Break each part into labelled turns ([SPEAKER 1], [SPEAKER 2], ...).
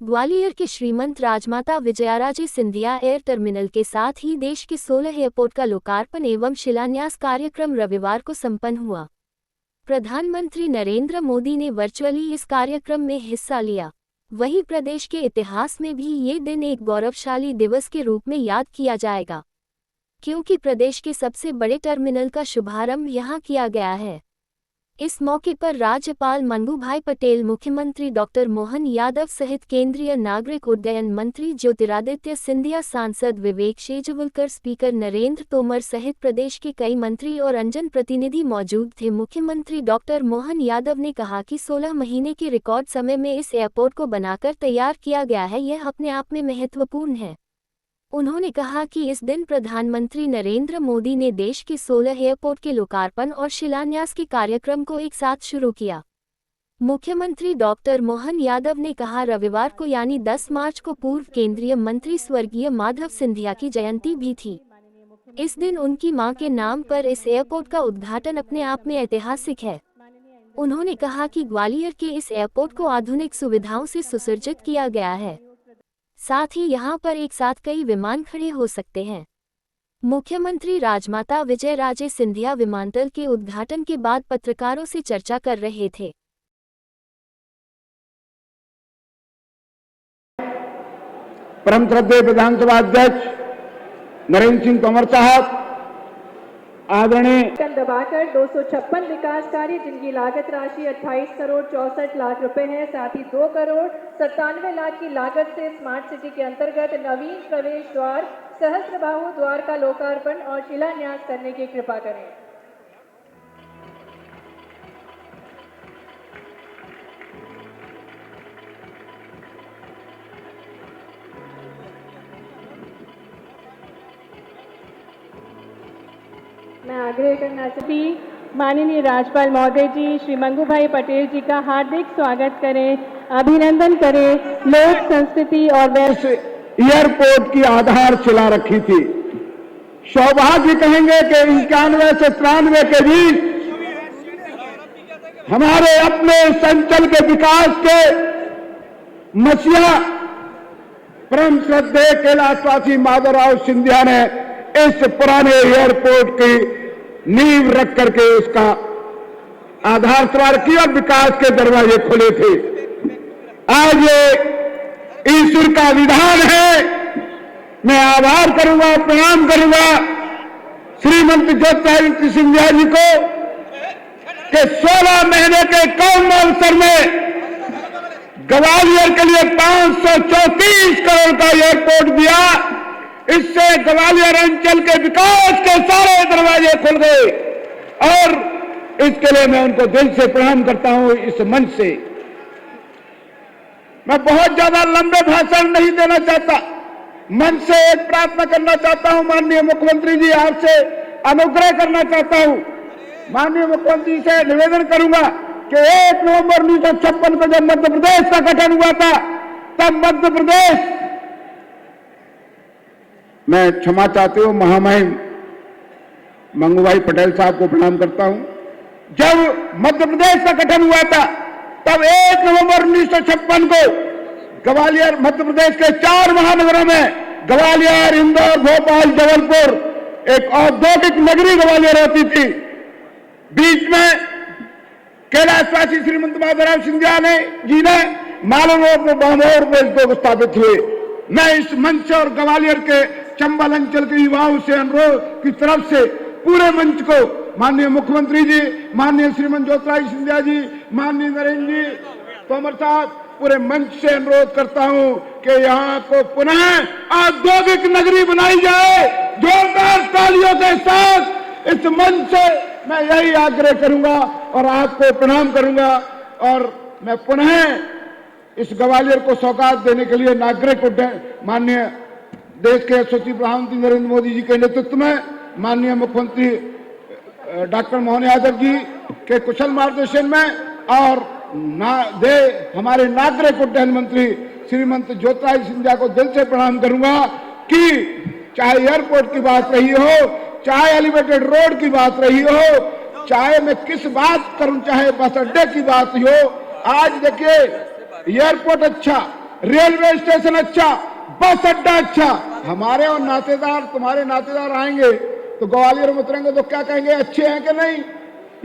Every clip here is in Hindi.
[SPEAKER 1] ग्वालियर के श्रीमंत राजमाता विजयाराजे सिंधिया एयर टर्मिनल के साथ ही देश के 16 एयरपोर्ट का लोकार्पण एवं शिलान्यास कार्यक्रम रविवार को संपन्न हुआ। प्रधानमंत्री नरेंद्र मोदी ने वर्चुअली इस कार्यक्रम में हिस्सा लिया। वहीं प्रदेश के इतिहास में भी ये दिन एक गौरवशाली दिवस के रूप में याद किया जाएगा, क्योंकि प्रदेश के सबसे बड़े टर्मिनल का शुभारंभ यहां किया गया है। इस मौके पर राज्यपाल मंगूभाई पटेल, मुख्यमंत्री डॉक्टर मोहन यादव सहित केंद्रीय नागरिक उड्डयन मंत्री ज्योतिरादित्य सिंधिया, सांसद विवेक शेजवलकर, स्पीकर नरेंद्र तोमर सहित प्रदेश के कई मंत्री और अंजन प्रतिनिधि मौजूद थे। मुख्यमंत्री डॉक्टर मोहन यादव ने कहा कि 16 महीने के रिकॉर्ड समय में इस एयरपोर्ट को बनाकर तैयार किया गया है, यह अपने आप में महत्वपूर्ण है। उन्होंने कहा कि इस दिन प्रधानमंत्री नरेंद्र मोदी ने देश के 16 एयरपोर्ट के लोकार्पण और शिलान्यास के कार्यक्रम को एक साथ शुरू किया। मुख्यमंत्री डॉक्टर मोहन यादव ने कहा, रविवार को यानी 10 मार्च को पूर्व केंद्रीय मंत्री स्वर्गीय माधव सिंधिया की जयंती भी थी। इस दिन उनकी मां के नाम पर इस एयरपोर्ट का उद्घाटन अपने आप में ऐतिहासिक है। उन्होंने कहा कि ग्वालियर के इस एयरपोर्ट को आधुनिक सुविधाओं से सुसज्जित किया गया है, साथ ही यहां पर एक साथ कई विमान खड़े हो सकते हैं। मुख्यमंत्री राजमाता विजयराजे सिंधिया विमानतल के उद्घाटन के बाद पत्रकारों से चर्चा कर रहे थे।
[SPEAKER 2] परम श्रद्धेय विधानसभा अध्यक्ष नरेंद्र सिंह तोमर साहब, आदरणीय
[SPEAKER 3] दबाकर 256 विकास कार्य जिनकी लागत राशि 28 करोड़ 64 लाख रुपए है, साथ ही 2 करोड़ 97 लाख की लागत से स्मार्ट सिटी के अंतर्गत नवीन प्रवेश द्वार सहस्त्रबाहु द्वार का लोकार्पण और शिलान्यास करने की कृपा करें। मैं आग्रह करना चाहती माननीय राज्यपाल महोदय जी श्री मंगूभाई पटेल जी का हार्दिक स्वागत करें, अभिनंदन करें। लोक संस्कृति और
[SPEAKER 2] एयरपोर्ट की आधारशिला रखी थी। सौभाग्य कहेंगे कि 91 से 93 के बीच हमारे अपने संचल के विकास के मसीहा परम श्रद्धेय कैलाशवासी माधवराव सिंधिया ने इस पुराने एयरपोर्ट की नींव रख करके उसका आधार सवार किया और विकास के दरवाजे खोले थे। आज ये ईश्वर का विधान है। मैं आभार करूंगा, प्रणाम करूंगा श्रीमंत ज्योतिरादित्य सिंधिया जी को कि 16 महीने के कम अवसर में ग्वालियर के लिए 534 करोड़ का एयरपोर्ट दिया। इससे ग्वालियर अंचल के विकास के सारे दरवाजे खुल गए और इसके लिए मैं उनको दिल से प्रणाम करता हूं। इस मंच से मैं बहुत ज्यादा लंबे भाषण नहीं देना चाहता, मंच से एक प्रार्थना करना चाहता हूं। माननीय मुख्यमंत्री जी, आपसे अनुग्रह करना चाहता हूं। माननीय मुख्यमंत्री से निवेदन करूंगा कि 1 नवंबर 1956 को जब मध्य प्रदेश का गठन हुआ था, तब मध्य प्रदेश, मैं क्षमा चाहती हूं, महामहिम मंगूभाई पटेल साहब को प्रणाम करता हूं। जब मध्य प्रदेश का गठन हुआ था, तब 1 नवंबर 1956 को ग्वालियर, मध्य प्रदेश के 4 महानगरों में ग्वालियर, इंदौर, भोपाल, जबलपुर, एक औद्योगिक नगरी ग्वालियर होती थी। बीच में कैलाशवासी श्रीमंत माधवराव सिंधिया जी ने मालूम बहमोर में स्थापित हुए। मैं इस मंच और ग्वालियर के चंबल अंचल के युवाओं से अनुरोध की तरफ से पूरे मंच को, माननीय मुख्यमंत्री जी, माननीय श्रीमंत ज्योतिरादित्य सिंधिया जी, माननीय नरेंद्र जी तोमर साहब, पूरे मंच से अनुरोध करता हूं कि यहाँ को पुनः औद्योगिक नगरी बनाई जाए। जोरदार तालियों के साथ इस मंच से मैं यही आग्रह करूंगा और आपको प्रणाम करूंगा। और मैं पुनः इस ग्वालियर को सौगात देने के लिए नागरिक उड्डयन, माननीय देश के यशस्वी प्रधानमंत्री नरेंद्र मोदी जी के नेतृत्व में माननीय मुख्यमंत्री डॉक्टर मोहन यादव जी के कुशल मार्गदर्शन में और हमारे नागरिक उड्डयन मंत्री श्रीमंत ज्योतिरादित्य सिंधिया को दिल से प्रणाम करूंगा कि चाहे एयरपोर्ट की बात रही हो, चाहे एलिवेटेड रोड की बात रही हो, चाहे मैं किस बात करूं, चाहे बस अड्डे की बात हो, आज देखिए एयरपोर्ट अच्छा, रेलवे स्टेशन अच्छा, बस अड्डा अच्छा। हमारे और नातेदार, तुम्हारे नातेदार आएंगे तो ग्वालियर में उतरेंगे तो क्या कहेंगे, अच्छे हैं कि नहीं?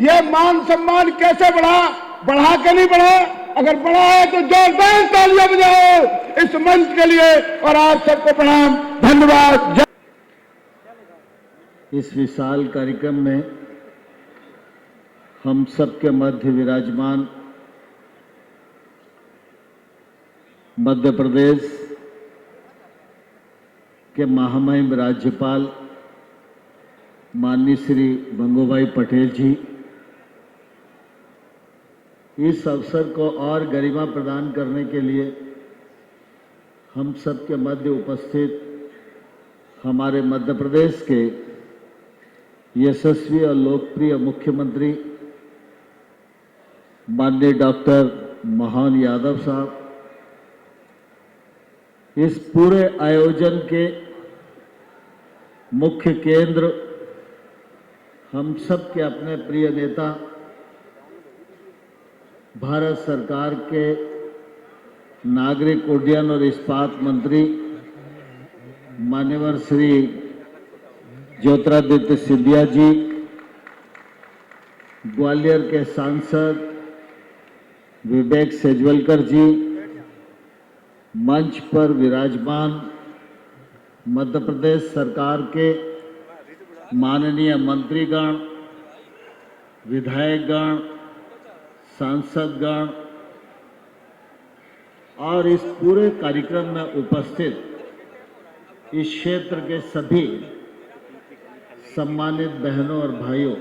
[SPEAKER 2] ये मान सम्मान कैसे बढ़ा के नहीं बढ़ा? अगर बढ़ा है तो जोरदार तालियां बजाओ इस मंच के लिए। और आप सबको प्रणाम, धन्यवाद।
[SPEAKER 4] इस विशाल कार्यक्रम में हम सबके मध्य विराजमान मध्य प्रदेश के महामहिम राज्यपाल माननीय श्री बंगूभाई पटेल जी, इस अवसर को और गरिमा प्रदान करने के लिए हम सबके मध्य उपस्थित हमारे मध्य प्रदेश के यशस्वी और लोकप्रिय मुख्यमंत्री माननीय डॉक्टर मोहन यादव साहब, इस पूरे आयोजन के मुख्य केंद्र हम सब के अपने प्रिय नेता भारत सरकार के नागरिक उड्डयन और इस्पात मंत्री मान्यवर श्री ज्योतिरादित्य सिंधिया जी, ग्वालियर के सांसद विवेक सेजवलकर जी, मंच पर विराजमान मध्य प्रदेश सरकार के माननीय मंत्रीगण, विधायकगण, सांसदगण और इस पूरे कार्यक्रम में उपस्थित इस क्षेत्र के सभी सम्मानित बहनों और भाइयों,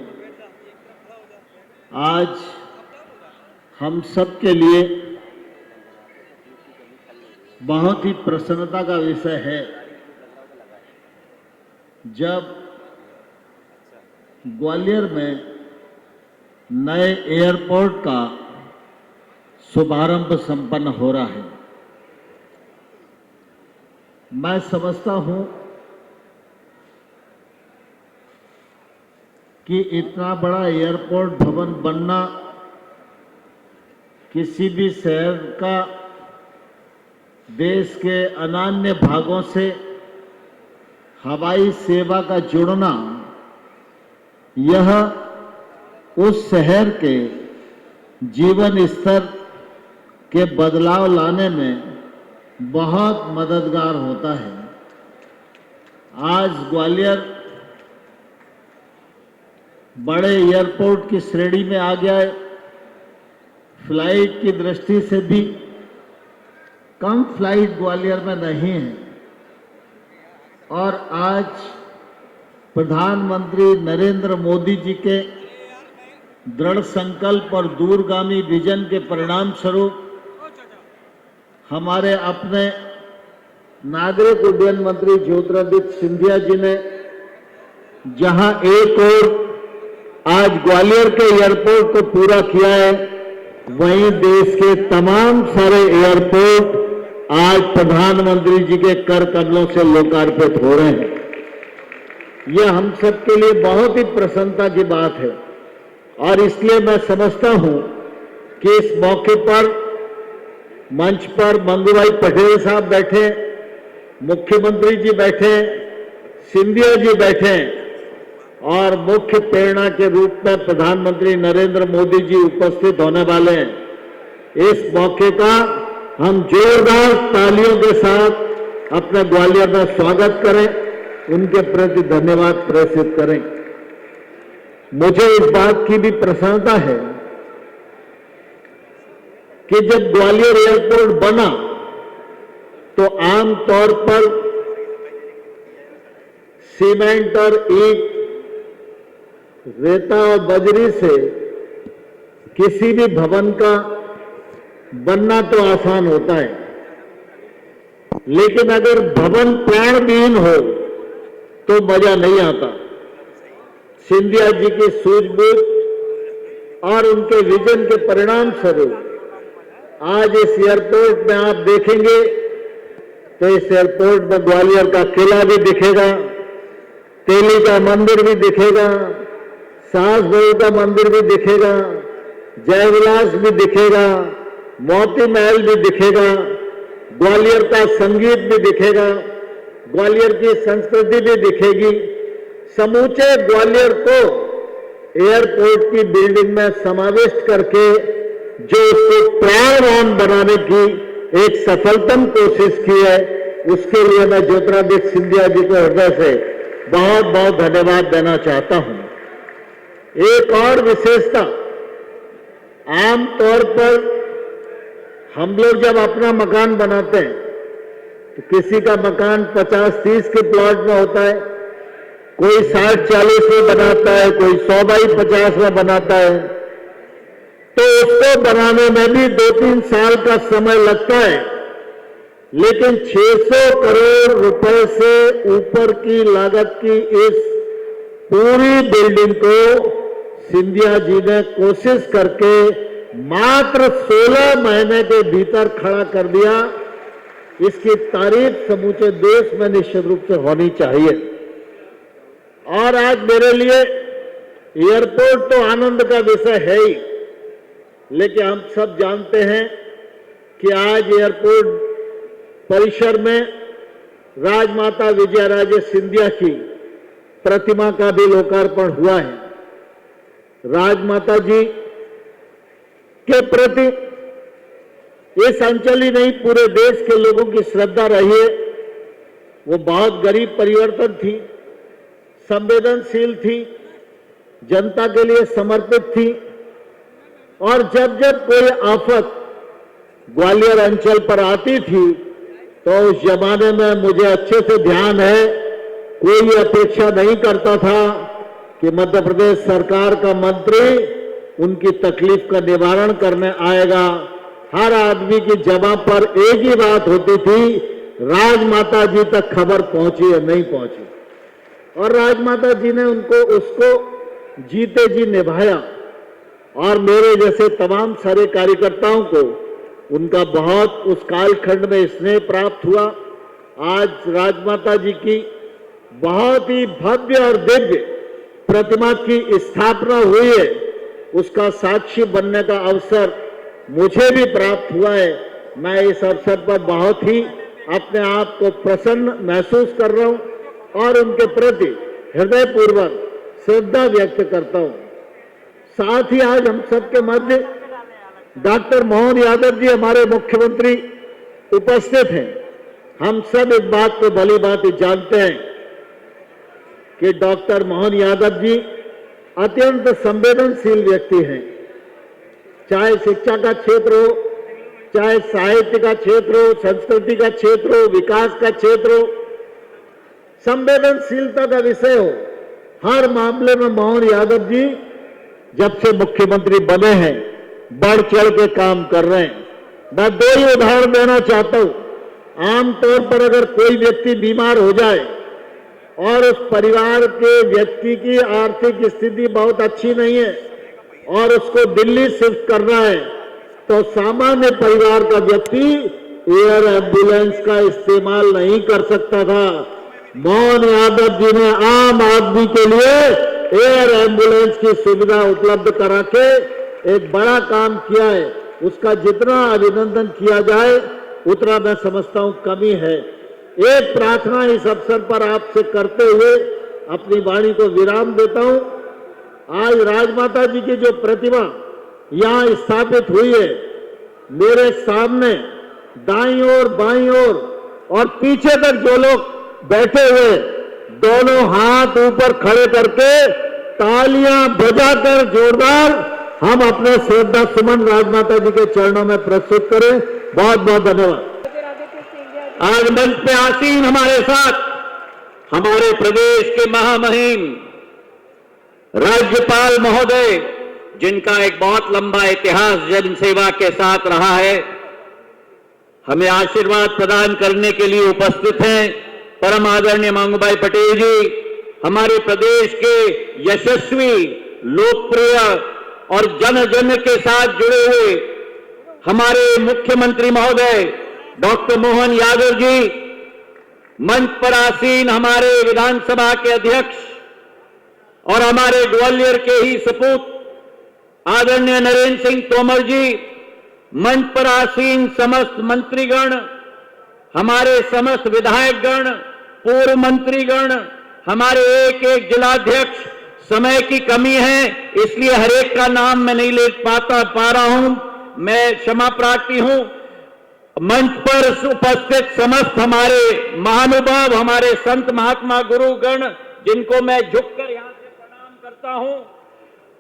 [SPEAKER 4] आज हम सब के लिए बहुत ही प्रसन्नता का विषय है जब ग्वालियर में नए एयरपोर्ट का शुभारंभ संपन्न हो रहा है। मैं समझता हूं कि इतना बड़ा एयरपोर्ट भवन बनना किसी भी शहर का देश के अन्य भागों से हवाई सेवा का जुड़ना, यह उस शहर के जीवन स्तर के बदलाव लाने में बहुत मददगार होता है। आज ग्वालियर बड़े एयरपोर्ट की श्रेणी में आ गया है। फ्लाइट की दृष्टि से भी कम फ्लाइट ग्वालियर में नहीं है और आज प्रधानमंत्री नरेंद्र मोदी जी के दृढ़ संकल्प और दूरगामी विजन के परिणाम स्वरूप हमारे अपने नागरिक उड्डयन मंत्री ज्योतिरादित्य सिंधिया जी ने जहां एक और आज ग्वालियर के एयरपोर्ट को पूरा किया है, वहीं देश के तमाम सारे एयरपोर्ट आज प्रधानमंत्री जी के कर कमलों से लोकार्पित हो रहे हैं। यह हम सब के लिए बहुत ही प्रसन्नता की बात है और इसलिए मैं समझता हूं कि इस मौके पर मंच पर बंगूभाई पटेल साहब बैठे, मुख्यमंत्री जी बैठे, सिंधिया जी बैठे और मुख्य प्रेरणा के रूप में प्रधानमंत्री नरेंद्र मोदी जी उपस्थित होने वाले हैं। इस मौके का हम जोरदार तालियों के साथ अपने ग्वालियर में स्वागत करें, उनके प्रति धन्यवाद प्रेषित करें। मुझे इस बात की भी प्रसन्नता है कि जब ग्वालियर एयरपोर्ट बना तो आम तौर पर सीमेंट और ईंट, रेता और बजरी से किसी भी भवन का बनना तो आसान होता है, लेकिन अगर भवन प्राणविहीन हो तो मजा नहीं आता। सिंधिया जी की सूझबूझ और उनके विजन के परिणाम स्वरूप आज इस एयरपोर्ट में आप देखेंगे तो इस एयरपोर्ट में ग्वालियर का किला भी दिखेगा, तेली का मंदिर भी दिखेगा, सास बहू का मंदिर भी दिखेगा, जयविलास भी दिखेगा, मोती महल भी दिखेगा, ग्वालियर का संगीत भी दिखेगा, ग्वालियर की संस्कृति भी दिखेगी। समूचे ग्वालियर को एयरपोर्ट की बिल्डिंग में समाविष्ट करके जो उसको प्राणवान बनाने की एक सफलतम कोशिश की है, उसके लिए मैं ज्योतिरादित्य सिंधिया जी को हृदय से बहुत बहुत धन्यवाद देना चाहता हूं। एक और विशेषता, आमतौर पर हम लोग जब अपना मकान बनाते हैं तो किसी का मकान 50-30 के प्लॉट में होता है, कोई 60-40 में बनाता है, कोई 100 बाई 50 में बनाता है, तो उसको बनाने में भी 2-3 साल का समय लगता है। लेकिन 600 करोड़ रुपए से ऊपर की लागत की इस पूरी बिल्डिंग को सिंधिया जी ने कोशिश करके मात्र 16 महीने के भीतर खड़ा कर दिया। इसकी तारीफ समूचे देश में निश्चित रूप से होनी चाहिए। और आज मेरे लिए एयरपोर्ट तो आनंद का विषय है ही, लेकिन हम सब जानते हैं कि आज एयरपोर्ट परिसर में राजमाता विजयाराजे सिंधिया की प्रतिमा का भी लोकार्पण हुआ है। राजमाता जी के प्रति इस अंचल ही नहीं, पूरे देश के लोगों की श्रद्धा रही है। वो बहुत गरीब परिवर्तन थी, संवेदनशील थी, जनता के लिए समर्पित थी। और जब जब कोई आफत ग्वालियर अंचल पर आती थी तो उस जमाने में मुझे अच्छे से ध्यान है, कोई अपेक्षा नहीं करता था कि मध्य प्रदेश सरकार का मंत्री उनकी तकलीफ का निवारण करने आएगा। हर आदमी की जबां पर एक ही बात होती थी, राजमाता जी तक खबर पहुंची या नहीं पहुंची। और राजमाता जी ने उसको जीते जी निभाया। और मेरे जैसे तमाम सारे कार्यकर्ताओं को उनका बहुत उस कालखंड में स्नेह प्राप्त हुआ। आज राजमाता जी की बहुत ही भव्य और दिव्य प्रतिमा की स्थापना हुई है, उसका साक्षी बनने का अवसर मुझे भी प्राप्त हुआ है। मैं इस अवसर पर बहुत ही अपने आप को प्रसन्न महसूस कर रहा हूं और उनके प्रति हृदयपूर्वक श्रद्धा व्यक्त करता हूं। साथ ही आज हम सबके मध्य डॉक्टर मोहन यादव जी हमारे मुख्यमंत्री उपस्थित हैं। हम सब एक बात को भली भांति जानते हैं कि डॉक्टर मोहन यादव जी अत्यंत संवेदनशील व्यक्ति हैं। चाहे शिक्षा का क्षेत्र हो, चाहे साहित्य का क्षेत्र हो, संस्कृति का क्षेत्र हो, विकास का क्षेत्र हो, संवेदनशीलता का विषय हो, हर मामले में मोहन यादव जी जब से मुख्यमंत्री बने हैं बढ़ चढ़ के काम कर रहे हैं। मैं 2 ही उदाहरण देना चाहता हूं। आमतौर पर अगर कोई व्यक्ति बीमार हो जाए और उस परिवार के व्यक्ति की आर्थिक स्थिति बहुत अच्छी नहीं है और उसको दिल्ली शिफ्ट करना है, तो सामान्य परिवार का व्यक्ति एयर एम्बुलेंस का इस्तेमाल नहीं कर सकता था। मोहन यादव जी ने आम आदमी के लिए एयर एम्बुलेंस की सुविधा उपलब्ध करा के एक बड़ा काम किया है। उसका जितना अभिनंदन किया जाए उतना मैं समझता हूं कमी है। एक प्रार्थना इस अवसर पर आपसे करते हुए अपनी वाणी को विराम देता हूं। आज राजमाता जी की जो प्रतिमा यहां स्थापित हुई है, मेरे सामने दाईं ओर, बाईं ओर और पीछे तक जो लोग बैठे हुए दोनों हाथ ऊपर खड़े करके तालियां बजाकर जोरदार हम अपने श्रद्धा सुमन राजमाता जी के चरणों में प्रस्तुत करें। बहुत बहुत धन्यवाद।
[SPEAKER 5] आज मंच पे आसीन हमारे साथ हमारे प्रदेश के महामहिम राज्यपाल महोदय, जिनका एक बहुत लंबा इतिहास जन सेवा के साथ रहा है, हमें आशीर्वाद प्रदान करने के लिए उपस्थित हैं। परम आदरणीय मंगूभाई पटेल जी, हमारे प्रदेश के यशस्वी, लोकप्रिय और जन जन के साथ जुड़े हुए हमारे मुख्यमंत्री महोदय डॉक्टर मोहन यादव जी, मंच पर आसीन हमारे विधानसभा के अध्यक्ष और हमारे ग्वालियर के ही सपूत आदरणीय नरेंद्र सिंह तोमर जी, मंच पर आसीन समस्त मंत्रीगण, हमारे समस्त विधायकगण, पूर्व मंत्रीगण, हमारे एक एक जिलाध्यक्ष, समय की कमी है इसलिए हर एक का नाम मैं नहीं ले पा रहा हूं, मैं क्षमा प्रार्थी हूं। मंच पर उपस्थित समस्त हमारे महानुभाव, हमारे संत महात्मा गुरुगण, जिनको मैं झुककर यहां से प्रणाम करता हूं,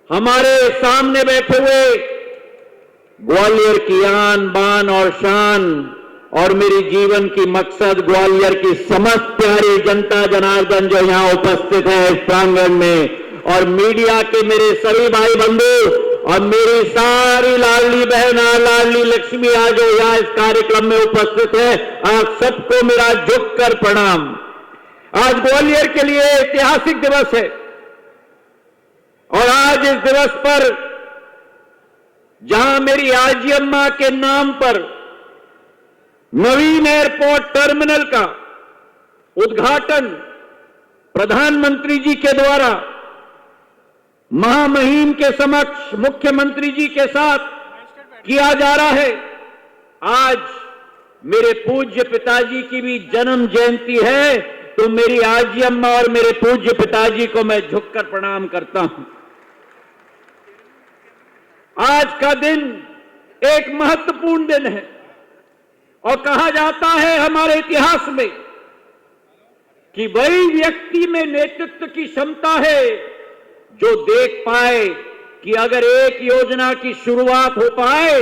[SPEAKER 5] हमारे सामने बैठे हुए ग्वालियर की आन बान और शान और मेरी जीवन की मकसद ग्वालियर की समस्त प्यारी जनता जनार्दन जो यहां उपस्थित है इस प्रांगण में, और मीडिया के मेरे सभी भाई बंधु और मेरी सारी लाडली बहन और लाडली लक्ष्मी आज जो यहाँ इस कार्यक्रम में उपस्थित है, आप सबको मेरा झुककर प्रणाम। आज ग्वालियर के लिए ऐतिहासिक दिवस है और आज इस दिवस पर जहां मेरी आजी अम्मा के नाम पर नवीन एयरपोर्ट टर्मिनल का उद्घाटन प्रधानमंत्री जी के द्वारा महामहिम के समक्ष मुख्यमंत्री जी के साथ किया जा रहा है, आज मेरे पूज्य पिताजी की भी जन्म जयंती है, तो मेरी आजी अम्मा और मेरे पूज्य पिताजी को मैं झुककर प्रणाम करता हूं। आज का दिन एक महत्वपूर्ण दिन है और कहा जाता है हमारे इतिहास में कि वही व्यक्ति में नेतृत्व की क्षमता है जो देख पाए कि अगर एक योजना की शुरुआत हो पाए,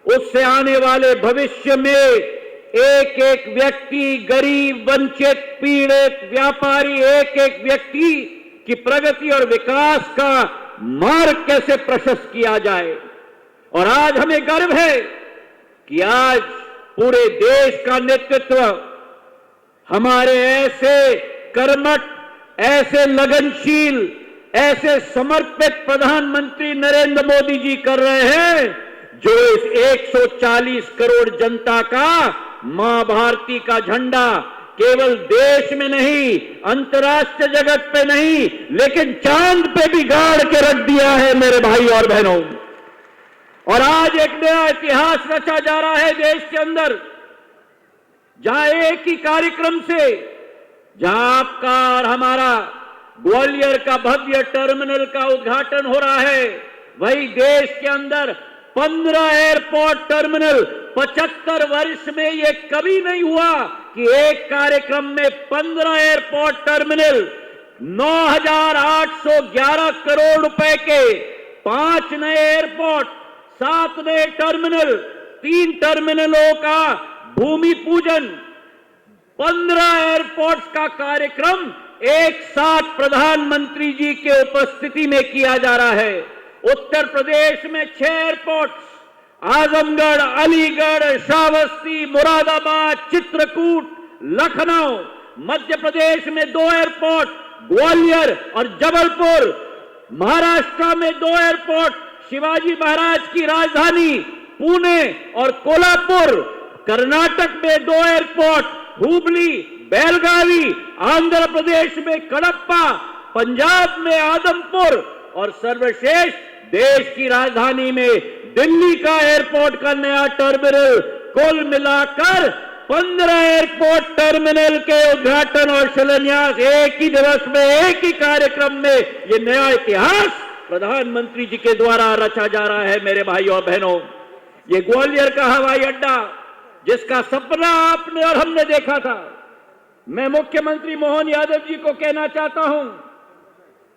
[SPEAKER 5] उससे आने वाले भविष्य में एक एक व्यक्ति, गरीब, वंचित, पीड़ित, व्यापारी, एक एक व्यक्ति की प्रगति और विकास का मार्ग कैसे प्रशस्त किया जाए। और आज हमें गर्व है कि आज पूरे देश का नेतृत्व हमारे ऐसे कर्मठ, ऐसे लगनशील, ऐसे समर्पित प्रधानमंत्री नरेंद्र मोदी जी कर रहे हैं, जो इस 140 करोड़ जनता का मां भारती का झंडा केवल देश में नहीं, अंतर्राष्ट्रीय जगत पे नहीं, लेकिन चांद पे भी गाड़ के रख दिया है मेरे भाई और बहनों। और आज एक नया इतिहास रचा जा रहा है देश के अंदर, जहां एक ही कार्यक्रम से, जहां आपका और हमारा ग्वालियर का भव्य टर्मिनल का उद्घाटन हो रहा है, वही देश के अंदर 15 एयरपोर्ट टर्मिनल, 75 वर्ष में ये कभी नहीं हुआ कि एक कार्यक्रम में 15 एयरपोर्ट टर्मिनल, 9,811 करोड़ रुपए के 5 नए एयरपोर्ट, 7 नए टर्मिनल, 3 टर्मिनलों का भूमि पूजन, 15 एयरपोर्ट्स का कार्यक्रम एक साथ प्रधानमंत्री जी के उपस्थिति में किया जा रहा है। उत्तर प्रदेश में 6 एयरपोर्ट्स, आजमगढ़, अलीगढ़, श्रावस्ती, मुरादाबाद, चित्रकूट, लखनऊ। मध्य प्रदेश में 2 एयरपोर्ट, ग्वालियर और जबलपुर। महाराष्ट्र में 2 एयरपोर्ट, शिवाजी महाराज की राजधानी पुणे और कोल्हापुर। कर्नाटक में 2 एयरपोर्ट, हुबली, बेलगावी। आंध्र प्रदेश में कडप्पा, पंजाब में आदमपुर और सर्वश्रेष्ठ देश की राजधानी में दिल्ली का एयरपोर्ट का नया टर्मिनल। कुल मिलाकर 15 एयरपोर्ट टर्मिनल के उद्घाटन और शिलान्यास एक ही दिवस में, एक ही कार्यक्रम में, ये नया इतिहास प्रधानमंत्री जी के द्वारा रचा जा रहा है मेरे भाई और बहनों। ये ग्वालियर का हवाई अड्डा जिसका सपना आपने और हमने देखा था, मैं मुख्यमंत्री मोहन यादव जी को कहना चाहता हूं,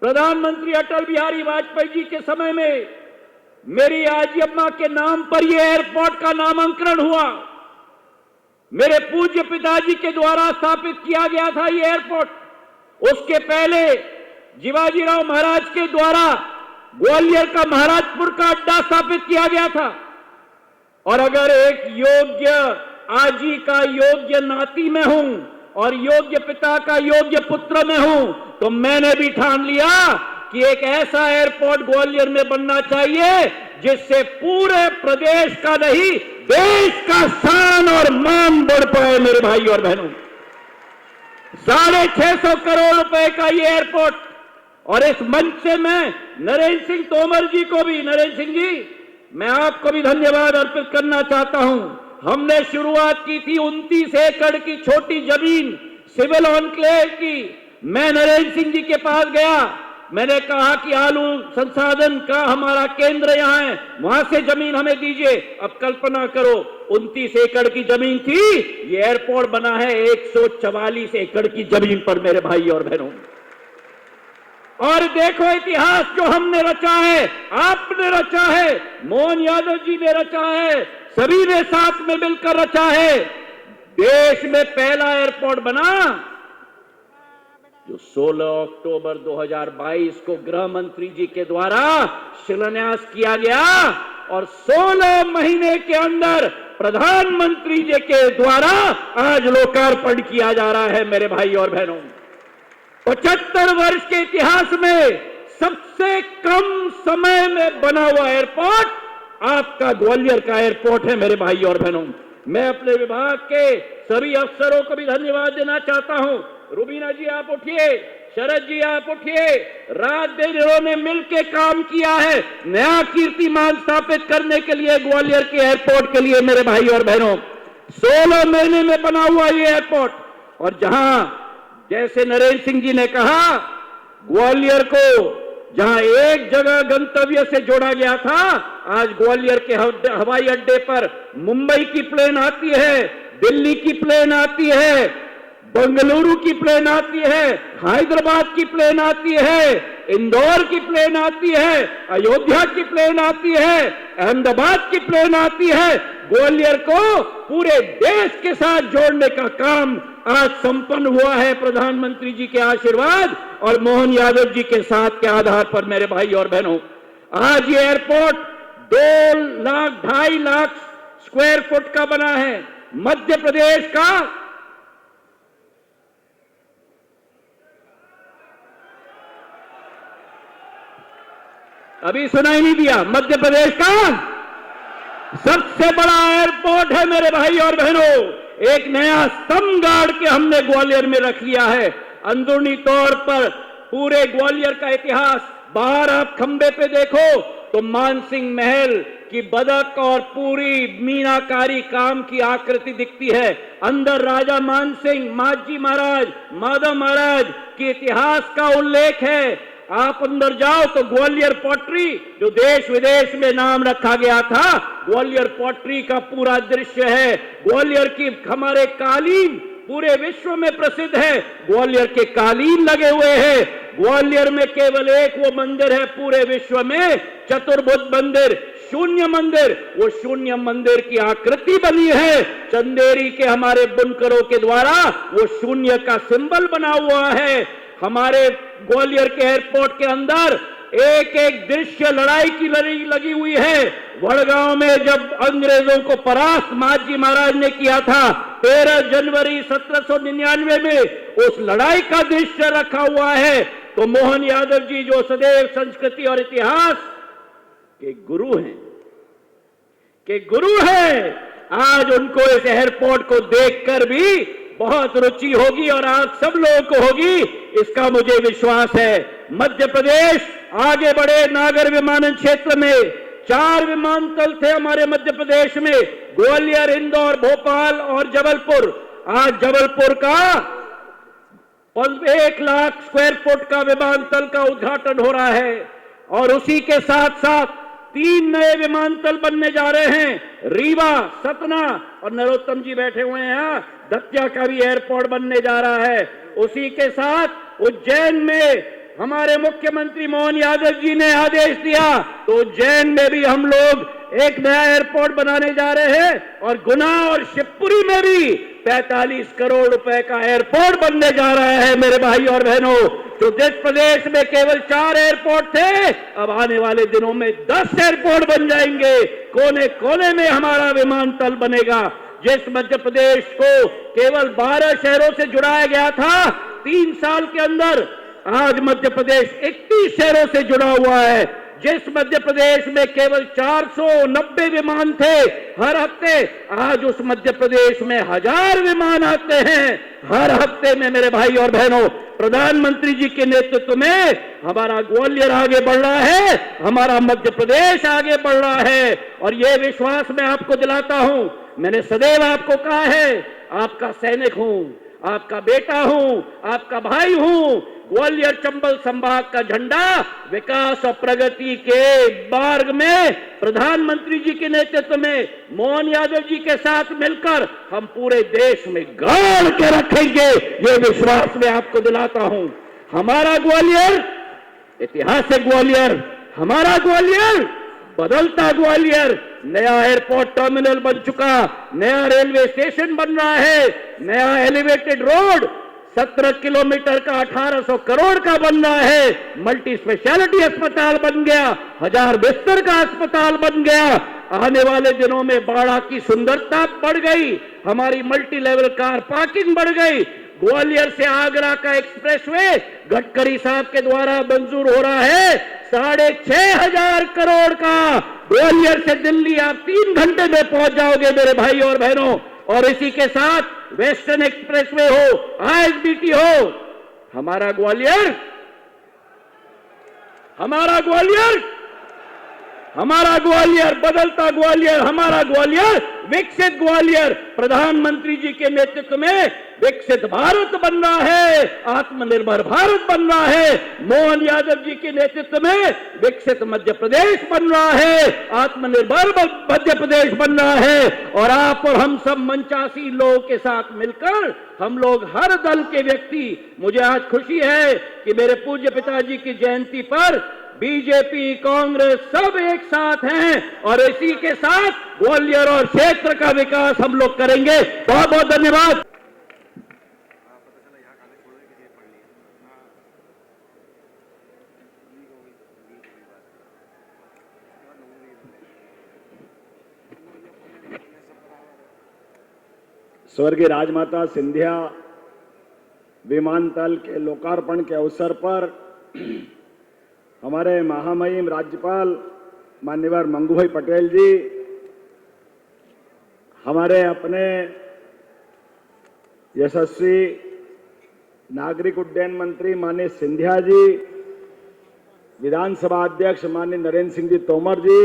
[SPEAKER 5] प्रधानमंत्री अटल बिहारी वाजपेयी जी के समय में मेरी आजी अम्मा के नाम पर यह एयरपोर्ट का नामांकन हुआ। मेरे पूज्य पिताजी के द्वारा स्थापित किया गया था यह एयरपोर्ट। उसके पहले शिवाजीराव महाराज के द्वारा ग्वालियर का महाराजपुर का अड्डा स्थापित किया गया था। और अगर एक योग्य आजी का योग्य नाती में हूं और योग्य पिता का योग्य पुत्र में हूं, तो मैंने भी ठान लिया कि एक ऐसा एयरपोर्ट ग्वालियर में बनना चाहिए जिससे पूरे प्रदेश का नहीं, देश का शान और मान बढ़ पाए मेरे भाई और बहनों। 650 करोड़ रुपए का ये एयरपोर्ट। और इस मंच से मैं नरेंद्र सिंह तोमर जी को भी, नरेंद्र सिंह जी, मैं आपको भी धन्यवाद अर्पित करना चाहता हूं। हमने शुरुआत की थी 29 एकड़ की छोटी जमीन सिविल ऑनक्लेव की। मैं नरेंद्र सिंह जी के पास गया, मैंने कहा कि आलू संसाधन का हमारा केंद्र यहां है, वहां से जमीन हमें दीजिए। अब कल्पना करो 29 एकड़ की जमीन थी, ये एयरपोर्ट बना है 144 एकड़ की जमीन पर मेरे भाई और बहनों। और देखो इतिहास जो हमने रचा है, आपने रचा है, मोहन यादव जी ने रचा है, सभी ने साथ में मिलकर रचा है। देश में पहला एयरपोर्ट बना जो 16 अक्टूबर 2022 को गृह मंत्री जी के द्वारा शिलान्यास किया गया और 16 महीने के अंदर प्रधानमंत्री जी के द्वारा आज लोकार्पण किया जा रहा है मेरे भाई और बहनों। 75 वर्ष के इतिहास में सबसे कम समय में बना हुआ एयरपोर्ट आपका ग्वालियर का एयरपोर्ट है मेरे भाई और बहनों। मैं अपने विभाग के सभी अफसरों को भी धन्यवाद देना चाहता हूं। रुबीना जी आप उठिए, शरद जी आप उठिए, रात दिन इन्होंने मिलकर काम किया है नया कीर्तिमान स्थापित करने के लिए ग्वालियर के एयरपोर्ट के लिए मेरे भाई और बहनों। 16 महीने में बना हुआ ये एयरपोर्ट, और जहां जैसे नरेंद्र सिंह जी ने कहा ग्वालियर को जहां एक जगह गंतव्य से जोड़ा गया था, आज ग्वालियर के हवाई अड्डे पर मुंबई की प्लेन आती है, दिल्ली की प्लेन आती है, बेंगलुरु की प्लेन आती है, हैदराबाद की प्लेन आती है, इंदौर की प्लेन आती है, अयोध्या की प्लेन आती है, अहमदाबाद की प्लेन आती है। ग्वालियर को पूरे देश के साथ जोड़ने का काम आज संपन्न हुआ है प्रधानमंत्री जी के आशीर्वाद और मोहन यादव जी के साथ के आधार पर मेरे भाई और बहनों। आज ये एयरपोर्ट 2,00,000-2.5 लाख स्क्वायर फुट का बना है। मध्य प्रदेश का अभी सुनाई नहीं दिया, मध्य प्रदेश का सबसे बड़ा एयरपोर्ट है मेरे भाई और बहनों। एक नया स्तंभ गाड़ के हमने ग्वालियर में रख लिया है। अंदरूनी तौर पर पूरे ग्वालियर का इतिहास, बाहर आप खंबे पे देखो तो मानसिंह महल की बदक और पूरी मीनाकारी काम की आकृति दिखती है। अंदर राजा मानसिंह, माजी महाराज, माधव महाराज के इतिहास का उल्लेख है। आप अंदर जाओ तो ग्वालियर पॉटरी जो देश विदेश में नाम रखा गया था, ग्वालियर पॉटरी का पूरा दृश्य है। ग्वालियर की हमारे कालीन पूरे विश्व में प्रसिद्ध है, ग्वालियर के कालीन लगे हुए हैं। ग्वालियर में केवल एक वो मंदिर है पूरे विश्व में, चतुर्भुज मंदिर, शून्य मंदिर। वो शून्य मंदिर की आकृति बनी है चंदेरी के हमारे बुनकरों के द्वारा, वो शून्य का सिंबल बना हुआ है। हमारे ग्वालियर के एयरपोर्ट के अंदर एक एक दृश्य लड़ाई की लगी हुई है। वड़गांव में जब अंग्रेजों को परास्त माजी महाराज ने किया था 13 जनवरी 1799 में, उस लड़ाई का दृश्य रखा हुआ है। तो मोहन यादव जी जो सदैव संस्कृति और इतिहास के गुरु हैं, आज उनको इस एयरपोर्ट को देखकर भी बहुत रुचि होगी और आप सब लोगों को होगी, इसका मुझे विश्वास है। मध्य प्रदेश आगे बढ़े। नागर विमानन क्षेत्र में 4 विमानतल थे हमारे मध्य प्रदेश में, ग्वालियर, इंदौर, भोपाल और जबलपुर। आज जबलपुर का 1 लाख स्क्वायर फुट का विमानतल का उद्घाटन हो रहा है और उसी के साथ साथ 3 नए विमानतल बनने जा रहे हैं, रीवा, सतना और नरोत्तम जी बैठे हुए हैं यहाँ, दतिया का भी एयरपोर्ट बनने जा रहा है। उसी के साथ उज्जैन में हमारे मुख्यमंत्री मोहन यादव जी ने आदेश दिया तो उज्जैन में भी हम लोग एक नया एयरपोर्ट बनाने जा रहे हैं और गुना और शिवपुरी में भी 45 करोड़ रुपए का एयरपोर्ट बनने जा रहा है मेरे भाई और बहनों। जो जिस प्रदेश में केवल 4 एयरपोर्ट थे, अब आने वाले दिनों में 10 एयरपोर्ट बन जाएंगे। कोने कोने में हमारा विमानतल बनेगा। जिस मध्य प्रदेश को केवल 12 शहरों से जुड़ाया गया था 3 साल के अंदर, आज मध्य प्रदेश 31 शहरों से जुड़ा हुआ है। जिस मध्य प्रदेश में केवल 490 विमान थे हर हफ्ते, आज उस मध्य प्रदेश में 1000 विमान आते हैं हर हफ्ते में मेरे भाई और बहनों। प्रधानमंत्री जी के नेतृत्व में हमारा ग्वालियर आगे बढ़ रहा है, हमारा मध्य प्रदेश आगे बढ़ रहा है। और यह विश्वास मैं आपको दिलाता हूं, मैंने सदैव आपको कहा है, आपका सैनिक हूं, आपका बेटा हूं, आपका भाई हूं। ग्वालियर चंबल संभाग का झंडा विकास और प्रगति के मार्ग में प्रधानमंत्री जी के नेतृत्व में मोहन यादव जी के साथ मिलकर हम पूरे देश में गाड़ के रखेंगे, ये विश्वास मैं आपको दिलाता हूं। हमारा ग्वालियर ऐतिहासिक ग्वालियर, हमारा ग्वालियर बदलता ग्वालियर, नया एयरपोर्ट टर्मिनल बन चुका, नया रेलवे स्टेशन बन रहा है, नया एलिवेटेड रोड 17 किलोमीटर का 1800 करोड़ का बन रहा है, मल्टी स्पेशलिटी अस्पताल बन गया, 1000 बिस्तर का अस्पताल बन गया। आने वाले दिनों में बाड़ा की सुंदरता बढ़ गई, हमारी मल्टी लेवल कार पार्किंग बढ़ गई। ग्वालियर से आगरा का एक्सप्रेसवे गडकरी साहब के द्वारा मंजूर हो रहा है, 6500 करोड़ का। ग्वालियर से दिल्ली आप 3 घंटे में पहुंच जाओगे मेरे भाई और बहनों। और इसी के साथ वेस्टर्न एक्सप्रेसवे हो, आईएसबीटी हो। हमारा ग्वालियर, हमारा ग्वालियर, हमारा ग्वालियर बदलता ग्वालियर, हमारा ग्वालियर विकसित ग्वालियर। प्रधानमंत्री जी के नेतृत्व में विकसित भारत बन रहा है, आत्मनिर्भर भारत बन रहा है। मोहन यादव जी के नेतृत्व में विकसित मध्य प्रदेश बन रहा है, आत्मनिर्भर मध्य प्रदेश बन रहा है। और आप और हम सब मंचासी लोगों के साथ मिलकर हम लोग हर दल के व्यक्ति, मुझे आज खुशी है कि मेरे पूज्य पिताजी की जयंती पर बीजेपी कांग्रेस सब एक साथ हैं और इसी के साथ ग्वालियर और क्षेत्र का विकास हम लोग करेंगे। बहुत बहुत धन्यवाद।
[SPEAKER 2] स्वर्गीय राजमाता सिंधिया विमानतल के लोकार्पण के अवसर पर हमारे महामहिम राज्यपाल माननीय मंगूभाई पटेल जी, हमारे अपने यशस्वी नागरिक उड्डयन मंत्री माननीय सिंधिया जी, विधानसभा अध्यक्ष माननीय नरेंद्र सिंह जी तोमर जी,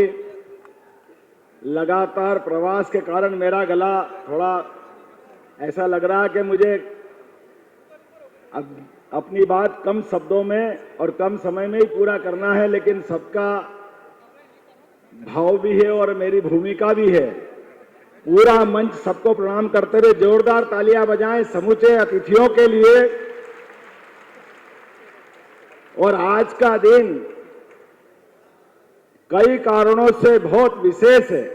[SPEAKER 2] लगातार प्रवास के कारण मेरा गला थोड़ा ऐसा लग रहा है कि मुझे अपनी बात कम शब्दों में और कम समय में ही पूरा करना है, लेकिन सबका भाव भी है और मेरी भूमिका भी है। पूरा मंच सबको प्रणाम करते हुए जोरदार तालियां बजाएं समूचे अतिथियों के लिए। और आज का दिन कई कारणों से बहुत विशेष है।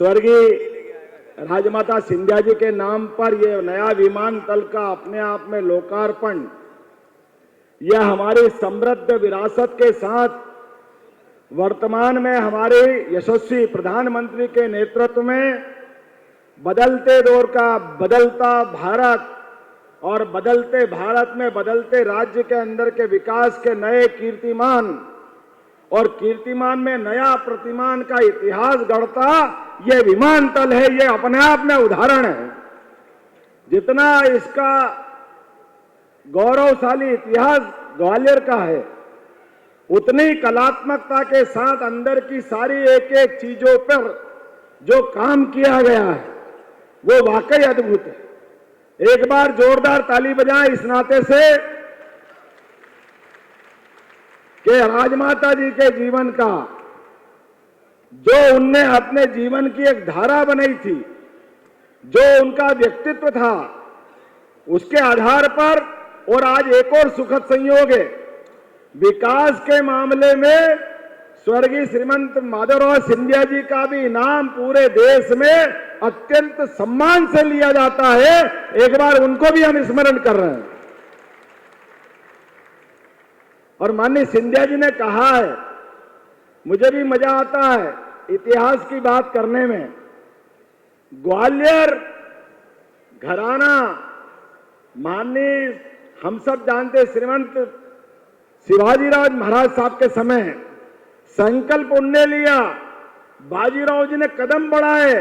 [SPEAKER 2] स्वर्गीय राजमाता सिंधिया जी के नाम पर यह नया विमानतल का अपने आप में लोकार्पण, यह हमारी समृद्ध विरासत के साथ वर्तमान में हमारे यशस्वी प्रधानमंत्री के नेतृत्व में बदलते दौर का बदलता भारत और बदलते भारत में बदलते राज्य के अंदर के विकास के नए कीर्तिमान और कीर्तिमान में नया प्रतिमान का इतिहास गढ़ता ये विमानतल है। ये अपने आप में उदाहरण है। जितना इसका गौरवशाली इतिहास ग्वालियर का है, उतनी कलात्मकता के साथ अंदर की सारी एक एक चीजों पर जो काम किया गया है वो वाकई अद्भुत है। एक बार जोरदार ताली बजाएं इस नाते से कि राजमाता जी के जीवन का जो उनने अपने जीवन की एक धारा बनाई थी, जो उनका व्यक्तित्व था, उसके आधार पर और आज एक और सुखद संयोग है, विकास के मामले में स्वर्गीय श्रीमंत माधवराव सिंधिया जी का भी इनाम पूरे देश में अत्यंत सम्मान से लिया जाता है। एक बार उनको भी हम स्मरण कर रहे हैं। और माननीय सिंधिया जी ने कहा है, मुझे भी मजा आता है इतिहास की बात करने में। ग्वालियर घराना माननीय हम सब जानते श्रीमंत शिवाजीराव महाराज साहब के समय संकल्प उनने लिया, बाजीराव जी ने कदम बढ़ाए,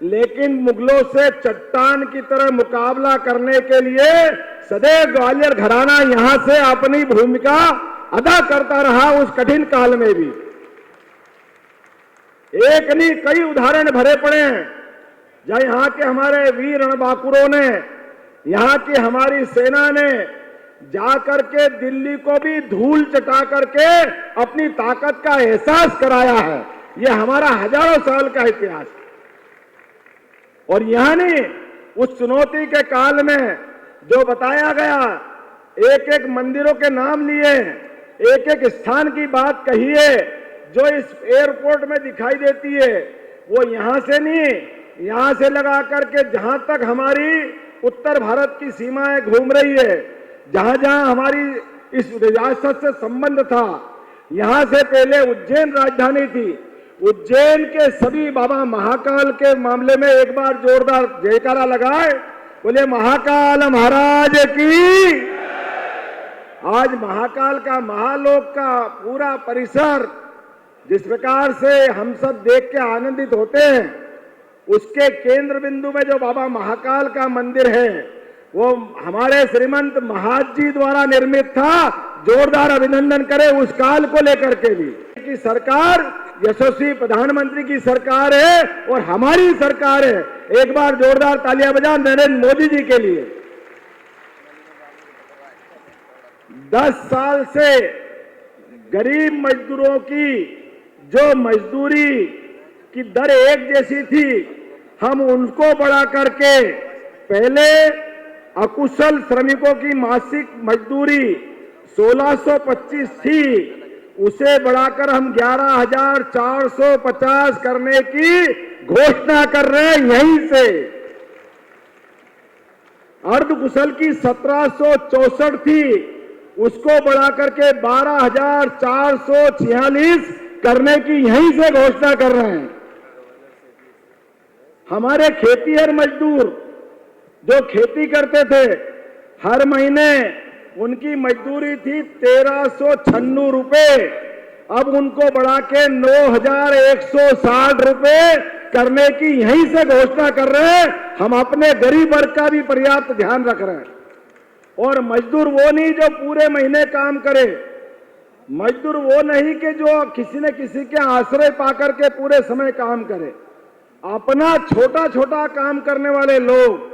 [SPEAKER 2] लेकिन मुगलों से चट्टान की तरह मुकाबला करने के लिए सदैव ग्वालियर घराना यहां से अपनी भूमिका अदा करता रहा उस कठिन काल में भी। एक नहीं कई उदाहरण भरे पड़े हैं, जहां यहाँ के हमारे वीर रणबांकुरों ने, यहाँ की हमारी सेना ने जाकर के दिल्ली को भी धूल चटा करके अपनी ताकत का एहसास कराया है। ये हमारा हजारों साल का इतिहास है। और यहां नहीं, उस चुनौती के काल में जो बताया गया, एक एक मंदिरों के नाम लिए, एक एक स्थान की बात कही है जो इस एयरपोर्ट में दिखाई देती है, वो यहां से नहीं, यहां से लगा करके जहां तक हमारी उत्तर भारत की सीमाएं घूम रही है, जहां जहां हमारी इस रियासत से संबंध था, यहां से पहले उज्जैन राजधानी थी। उज्जैन के सभी बाबा महाकाल के मामले में एक बार जोरदार जयकारा लगाए, बोले महाकाल महाराज की। आज महाकाल का, महालोक का पूरा परिसर जिस प्रकार से हम सब देख के आनंदित होते हैं, उसके केंद्र बिंदु में जो बाबा महाकाल का मंदिर है, वो हमारे श्रीमंत महाज जी द्वारा निर्मित था। जोरदार अभिनंदन करें उस काल को लेकर के भी। की सरकार यशस्वी प्रधानमंत्री की सरकार है और हमारी सरकार है। एक बार जोरदार तालियां बजा नरेंद्र मोदी जी के लिए। 10 साल से गरीब मजदूरों की जो मजदूरी की दर एक जैसी थी, हम उनको बढ़ा करके पहले अकुशल श्रमिकों की मासिक मजदूरी 1625 थी, उसे बढ़ाकर हम 11,450 करने की घोषणा कर रहे हैं यहीं से। अर्धकुशल की 1764 थी, उसको बढ़ाकर के 12,446 करने की यहीं से घोषणा कर रहे हैं। हमारे खेतीहर मजदूर जो खेती करते थे, हर महीने उनकी मजदूरी थी 1396 रुपए, अब उनको बढ़ा के 9,160 रुपए करने की यहीं से घोषणा कर रहे हैं। हम अपने गरीब वर्ग का भी पर्याप्त ध्यान रख रहे हैं। और मजदूर वो नहीं जो पूरे महीने काम करे, मजदूर वो नहीं कि जो किसी न किसी के आश्रय पाकर के पूरे समय काम करे। अपना छोटा छोटा काम करने वाले लोग,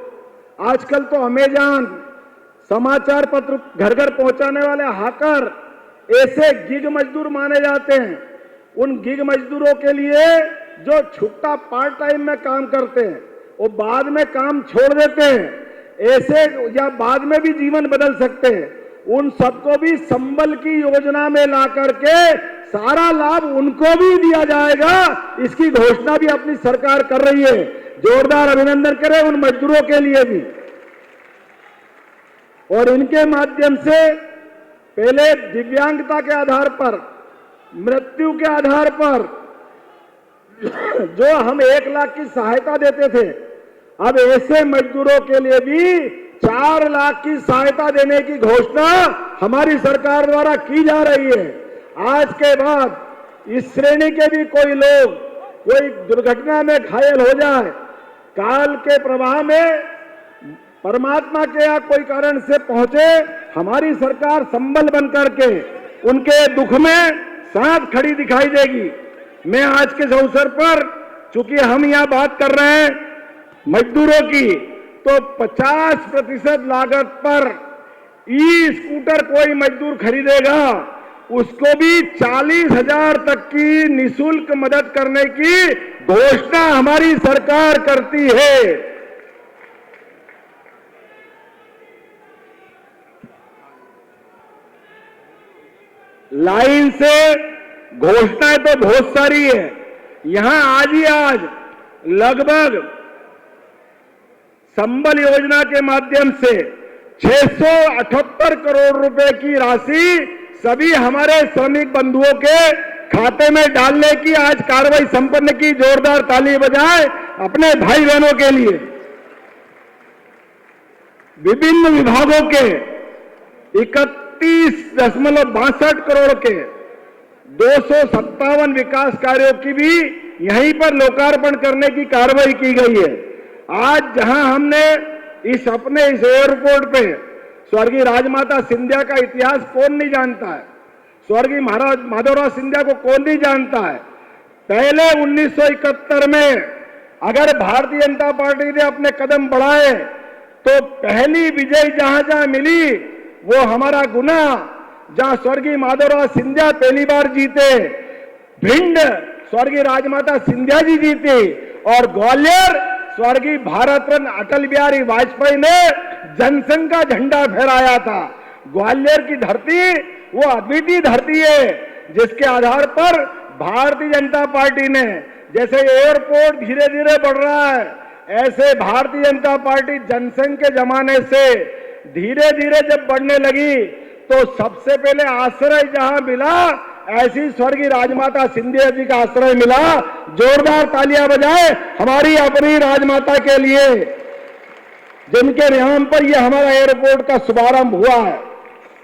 [SPEAKER 2] आजकल तो अमेज़न, समाचार पत्र घर घर पहुंचाने वाले हाकर, ऐसे गिग मजदूर माने जाते हैं। उन गिग मजदूरों के लिए जो छुट्टा पार्ट टाइम में काम करते हैं, वो बाद में काम छोड़ देते हैं, ऐसे या बाद में भी जीवन बदल सकते हैं, उन सबको भी संबल की योजना में ला करके सारा लाभ उनको भी दिया जाएगा। इसकी घोषणा भी अपनी सरकार कर रही है। जोरदार अभिनंदन करें उन मजदूरों के लिए भी। और इनके माध्यम से पहले दिव्यांगता के आधार पर, मृत्यु के आधार पर जो हम 1 लाख की सहायता देते थे, अब ऐसे मजदूरों के लिए भी 4 लाख की सहायता देने की घोषणा हमारी सरकार द्वारा की जा रही है। आज के बाद इस श्रेणी के भी कोई लोग कोई दुर्घटना में घायल हो जाए, काल के प्रवाह में परमात्मा के यहाँ कोई कारण से पहुंचे, हमारी सरकार संबल बनकर के उनके दुख में साथ खड़ी दिखाई देगी। मैं आज के अवसर पर, चूंकि हम यहाँ बात कर रहे हैं मजदूरों की, तो 50% लागत पर ई स्कूटर कोई मजदूर खरीदेगा, उसको भी 40,000 तक की निःशुल्क मदद करने की घोषणा हमारी सरकार करती है। लाइन से घोषणाएं तो बहुत सारी है। यहां आज ही आज लगभग संबल योजना के माध्यम से 678 करोड़ रुपए की राशि सभी हमारे श्रमिक बंधुओं के खाते में डालने की आज कार्रवाई संपन्न की। जोरदार ताली बजाएं अपने भाई बहनों के लिए। विभिन्न विभागों के 31.62 करोड़ के 257 विकास कार्यों की भी यहीं पर लोकार्पण करने की कार्रवाई की गई है। आज जहां हमने इस एयरपोर्ट पे स्वर्गीय राजमाता सिंधिया का इतिहास कौन नहीं जानता है, स्वर्गीय महाराज माधवराव सिंधिया को कौन नहीं जानता है। पहले 1971 में अगर भारतीय जनता पार्टी ने अपने कदम बढ़ाए तो पहली विजय जहां जहां मिली वो हमारा गुना, जहां स्वर्गीय माधवराव सिंधिया पहली बार जीते, भिंड स्वर्गीय राजमाता सिंधिया जी जीती और ग्वालियर स्वर्गीय भारत रत्न अटल बिहारी वाजपेयी ने जनसंघ का झंडा फहराया था। ग्वालियर की धरती वो अद्वितीय धरती है जिसके आधार पर भारतीय जनता पार्टी ने, जैसे एयरपोर्ट धीरे धीरे बढ़ रहा है, ऐसे भारतीय जनता पार्टी जनसंघ के जमाने से धीरे धीरे जब बढ़ने लगी तो सबसे पहले आश्रय जहां मिला, ऐसी स्वर्गीय राजमाता सिंधिया जी का आश्रय मिला। जोरदार तालियां बजाए हमारी अपनी राजमाता के लिए, जिनके नाम पर यह हमारा एयरपोर्ट का शुभारंभ हुआ है।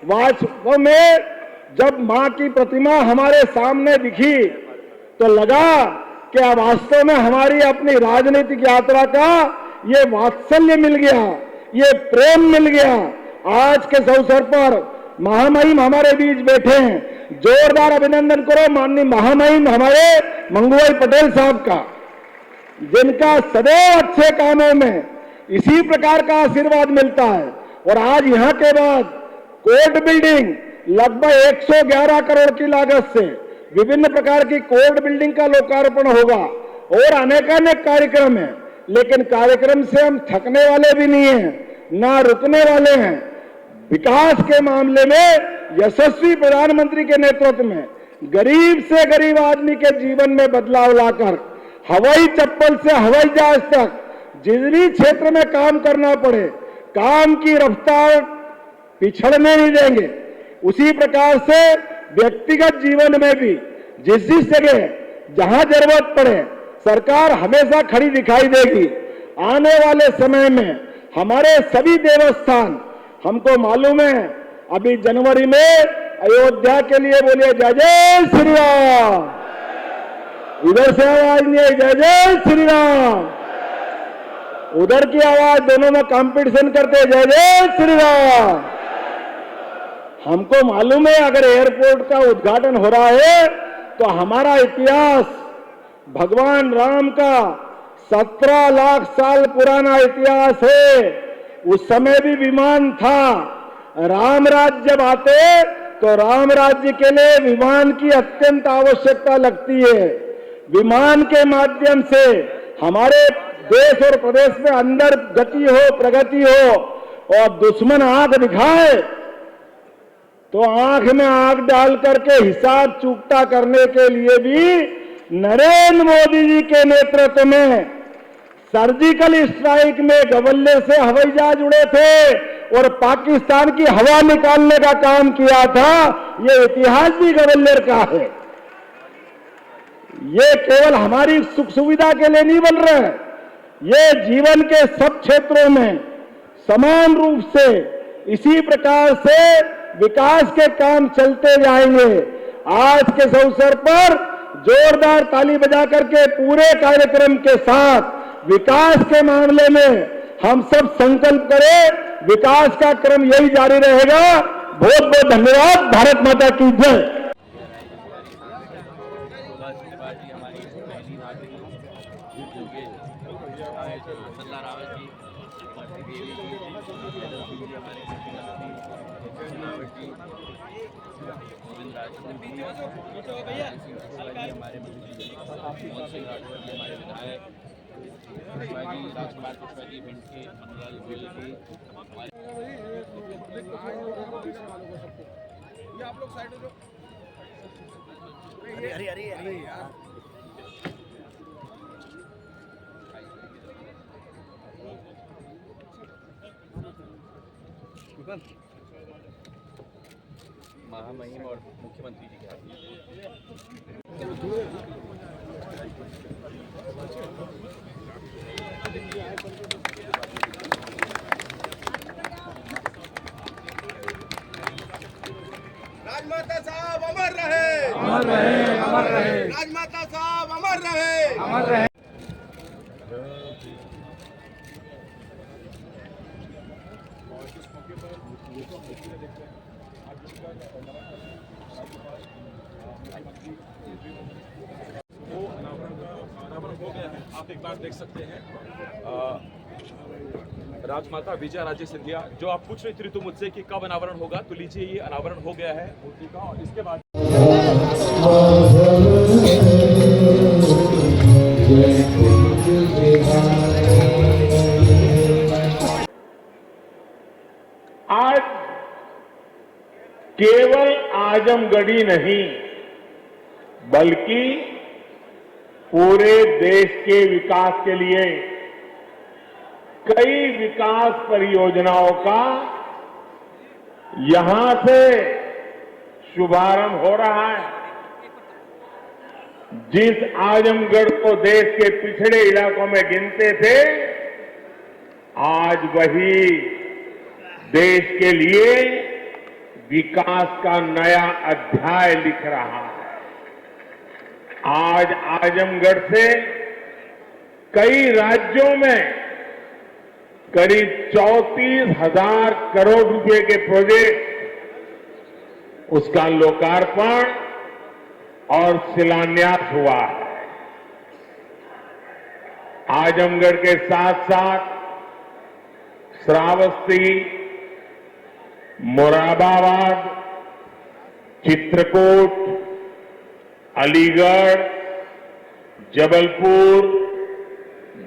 [SPEAKER 2] वास्तव में जब मां की प्रतिमा हमारे सामने दिखी तो लगा कि अब वास्तव में हमारी अपनी राजनीतिक यात्रा का ये वात्सल्य मिल गया, ये प्रेम मिल गया। आज के अवसर पर महामहिम हमारे बीच बैठे हैं, जोरदार अभिनंदन करो माननीय महामहिम हमारे मंगूभाई पटेल साहब का, जिनका सदैव अच्छे कामों में इसी प्रकार का आशीर्वाद मिलता है। और आज यहां के बाद कोर्ट बिल्डिंग लगभग 111 करोड़ की लागत से विभिन्न प्रकार की कोर्ट बिल्डिंग का लोकार्पण होगा और अनेकानेक कार्यक्रम है। लेकिन कार्यक्रम से हम थकने वाले भी नहीं हैं, ना रुकने वाले हैं। विकास के मामले में यशस्वी प्रधानमंत्री के नेतृत्व में गरीब से गरीब आदमी के जीवन में बदलाव लाकर हवाई चप्पल से हवाई जहाज तक जिस भी क्षेत्र में काम करना पड़े, काम की रफ्तार पिछड़ने नहीं देंगे। उसी प्रकार से व्यक्तिगत जीवन में भी जिस जिस जगह जहां जरूरत पड़े सरकार हमेशा खड़ी दिखाई देगी। आने वाले समय में हमारे सभी देवस्थान, हमको मालूम है अभी जनवरी में अयोध्या के लिए बोलिए जय जय श्री राम, इधर से आवाज नहीं है जय जय श्री राम, उधर की आवाज, दोनों में कंपटीशन करते जय जय श्री राम। हमको मालूम है अगर एयरपोर्ट का उद्घाटन हो रहा है तो हमारा इतिहास भगवान राम का 17 लाख साल पुराना इतिहास है। उस समय भी विमान था। राम राज्य जब आते तो राम राज्य के लिए विमान की अत्यंत आवश्यकता लगती है। विमान के माध्यम से हमारे देश और प्रदेश में अंदर गति हो, प्रगति हो। और दुश्मन आंख दिखाए तो आंख में आंख डाल करके हिसाब चुकता करने के लिए भी नरेंद्र मोदी जी के नेतृत्व में सर्जिकल स्ट्राइक में गवल्ले से हवाई जहाज उड़े थे और पाकिस्तान की हवा निकालने का काम किया था। ये इतिहास भी गवल्लेर का है। ये केवल हमारी सुख सुविधा के लिए नहीं बन रहे, ये जीवन के सब क्षेत्रों में समान रूप से इसी प्रकार से विकास के काम चलते जाएंगे। आज के अवसर पर जोरदार ताली बजा करके पूरे कार्यक्रम के साथ विकास के मामले में हम सब संकल्प करें। विकास का क्रम यही जारी रहेगा। बहुत बहुत धन्यवाद। भारत माता की जय।
[SPEAKER 6] राजकुमार पुष्पाजी भिंड के मनोलाल गोयल के आप लोग साइड हो। अरे अरे अरे यार महामहिम और मुख्यमंत्री जी के
[SPEAKER 7] राजमाता साहब अमर रहे, अमर रहे, अमर रहे। राजमाता साहब अमर रहे, अमर रहे।
[SPEAKER 6] अनावरण हो गया है। आप एक बार देख सकते हैं राजमाता विजयाराजे सिंधिया। जो आप पूछ रही थी ऋतु मुझसे कि कब अनावरण होगा, तो लीजिए ये अनावरण हो गया है मूर्ति का, और इसके बाद
[SPEAKER 2] आज केवल आजमगढ़ी नहीं बल्कि पूरे देश के विकास के लिए कई विकास परियोजनाओं का यहां से शुभारंभ हो रहा है। जिस आजमगढ़ को देश के पिछड़े इलाकों में गिनते थे, आज वही देश के लिए विकास का नया अध्याय लिख रहा है। आज आजमगढ़ से कई राज्यों में करीब 34,000 करोड़ रुपए के प्रोजेक्ट, उसका लोकार्पण और शिलान्यास हुआ है। आजमगढ़ के साथ साथ श्रावस्ती, मुरादाबाद, चित्रकूट, अलीगढ़, जबलपुर,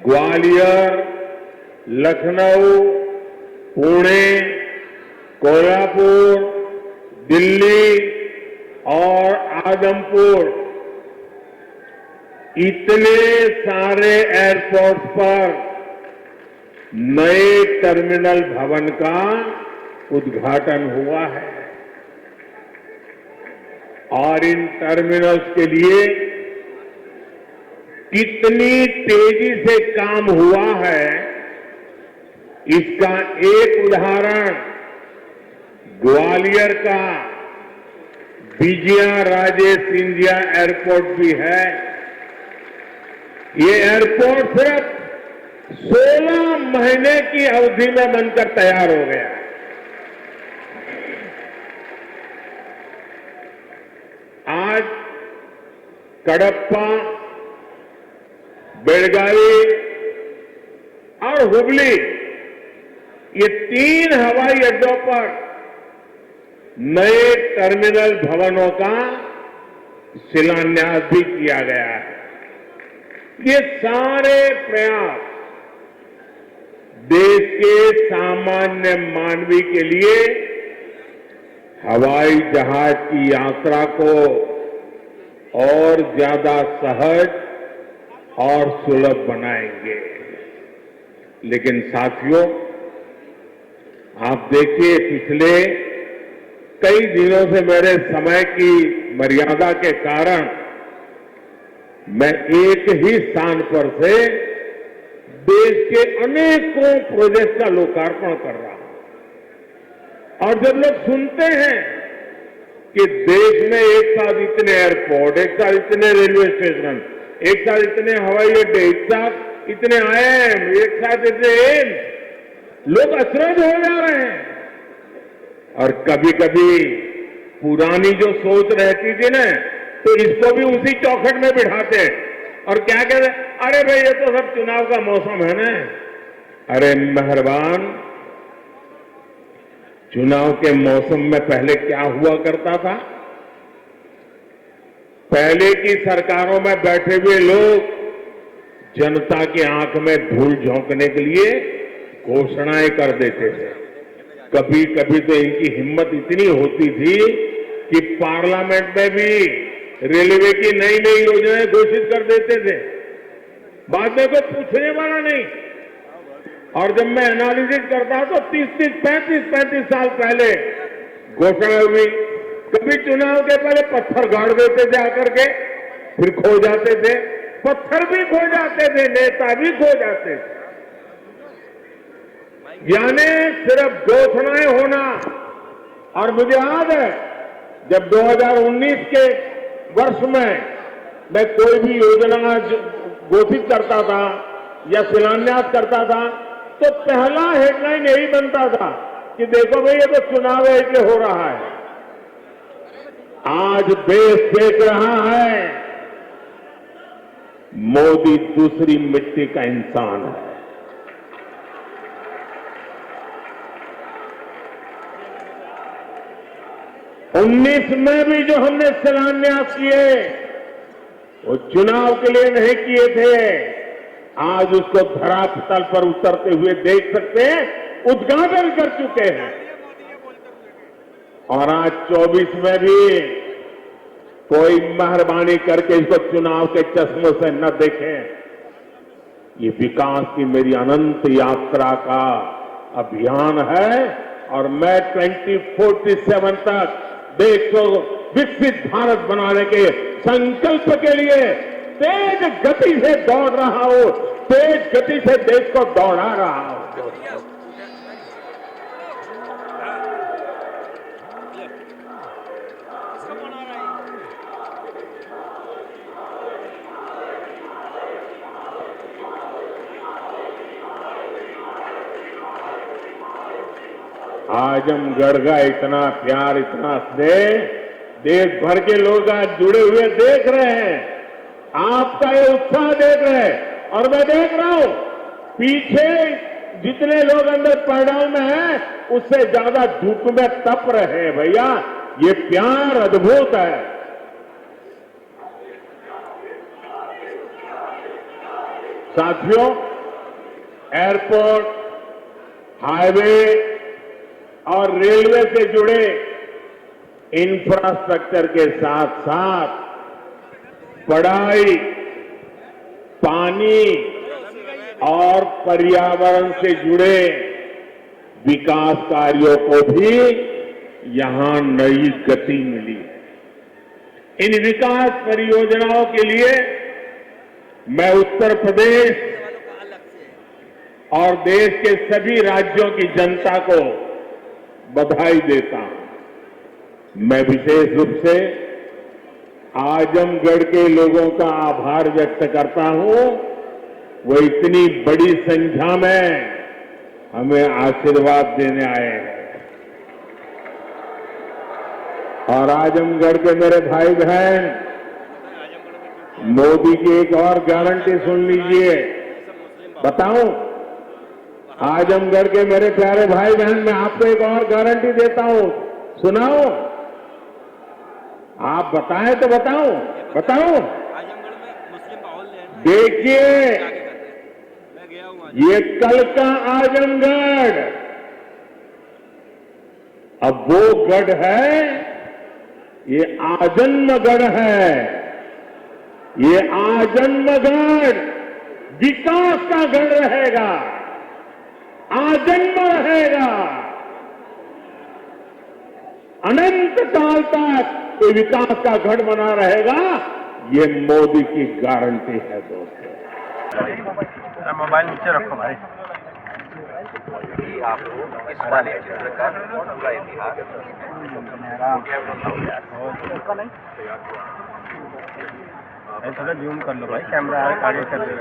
[SPEAKER 2] ग्वालियर, लखनऊ, पुणे, कोल्हापुर, दिल्ली और आजमपुर, इतने सारे एयरपोर्ट पर नए टर्मिनल भवन का उद्घाटन हुआ है। और इन टर्मिनल्स के लिए कितनी तेजी से काम हुआ है, इसका एक उदाहरण ग्वालियर का विजयाराजे सिंधिया एयरपोर्ट भी है। ये एयरपोर्ट सिर्फ 16 महीने की अवधि में बनकर तैयार हो गया। आज कडप्पा, बेलगावी और हुबली, ये 3 हवाई अड्डों पर नए टर्मिनल भवनों का शिलान्यास भी किया गया है। ये सारे प्रयास देश के सामान्य मानवी के लिए हवाई जहाज की यात्रा को और ज्यादा सहज और सुलभ बनाएंगे। लेकिन साथियों, आप देखिए, पिछले कई दिनों से मेरे समय की मर्यादा के कारण मैं एक ही स्थान पर से देश के अनेकों प्रोजेक्ट का लोकार्पण कर रहा हूं। और जब लोग सुनते हैं कि देश में एक साथ इतने एयरपोर्ट, एक साथ इतने रेलवे स्टेशन, एक साथ इतने हवाई अड्डे, एक साथ इतने आईआईएम, एक साथ इतने एम्स, लोग अचरज हो जा रहे हैं। और कभी कभी पुरानी जो सोच रहती थी ना, तो इसको भी उसी चौखट में बिठाते और क्या कहते, अरे भाई ये तो सब चुनाव का मौसम है ना। अरे मेहरबान, चुनाव के मौसम में पहले क्या हुआ करता था? पहले की सरकारों में बैठे हुए लोग जनता की आंख में धूल झोंकने के लिए घोषणाएं कर देते थे। कभी कभी तो इनकी हिम्मत इतनी होती थी कि पार्लियामेंट में भी रेलवे की नई नई योजनाएं घोषित कर देते थे, बाद में कोई पूछने वाला नहीं। और जब मैं एनालिसिस करता तो 35 साल पहले घोषणा हुई। कभी चुनाव के पहले पत्थर गाड़ देते थे आकर के, फिर खो जाते थे, पत्थर भी खो जाते थे, नेता भी खो जाते थे। यानी सिर्फ घोषणाएं होना। और मुझे याद है जब 2019 के वर्ष में मैं कोई भी योजना घोषित करता था या शिलान्यास करता था, तो पहला हेडलाइन यही बनता था कि देखो भाई ये तो चुनाव ऐसे हो रहा है। आज देश देख रहा है
[SPEAKER 8] मोदी दूसरी मिट्टी का इंसान है। उन्नीस में भी जो हमने शिलान्यास किए वो चुनाव के लिए नहीं किए थे। आज उसको धरातल पर उतरते हुए देख सकते हैं, उद्घाटन कर चुके हैं। और आज 24 में भी कोई मेहरबानी करके इसको चुनाव के चश्मों से न देखें। ये विकास की मेरी अनंत यात्रा का अभियान है और मैं 2047 तक देश को विकसित भारत बनाने के संकल्प के लिए तेज गति से दौड़ रहा हूं, तेज गति से देश को दौड़ा रहा हूं। आजमगढ़ का इतना प्यार, इतना स्नेह देश भर के लोग आज जुड़े हुए देख रहे हैं। आपका ये उत्साह देख रहे हैं और मैं देख रहा हूं पीछे जितने लोग अंदर पंडाल में हैं उससे ज्यादा धूप में तप रहे हैं। भैया ये प्यार अद्भुत है। साथियों, एयरपोर्ट, हाईवे और रेलवे से जुड़े इंफ्रास्ट्रक्चर के साथ साथ पढ़ाई, पानी और पर्यावरण से जुड़े विकास कार्यों को भी यहां नई गति मिली है। इन विकास परियोजनाओं के लिए मैं उत्तर प्रदेश और देश के सभी राज्यों की जनता को बधाई देता हूं। मैं विशेष रूप से आजमगढ़ के लोगों का आभार व्यक्त करता हूं। वो इतनी बड़ी संख्या में हमें आशीर्वाद देने आए हैं। और आजमगढ़ के मेरे भाई बहन, मोदी की एक और गारंटी सुन लीजिए। बताऊं, आजमगढ़ के मेरे प्यारे भाई बहन, मैं आपको एक और गारंटी देता हूं, सुनाओ। आप बताएं तो बताऊं।
[SPEAKER 9] आजमगढ़ में मुस्लिम माहौल है।
[SPEAKER 8] देखिए, ये कल का आजमगढ़ अब वो गढ़ है, ये आजन्मगढ़ है। ये आजन्मगढ़ विकास का गढ़ रहेगा, आजन्म रहेगा। अनंत काल तक ये विकास का गढ़ बना रहेगा। ये मोदी की गारंटी है दोस्तों।
[SPEAKER 9] मोबाइल नीचे रखो भाई। आपको इस वाले चित्र का पूरा इतिहास थोड़ा जूम कर लो भाई, कैमरा आगे कर दो।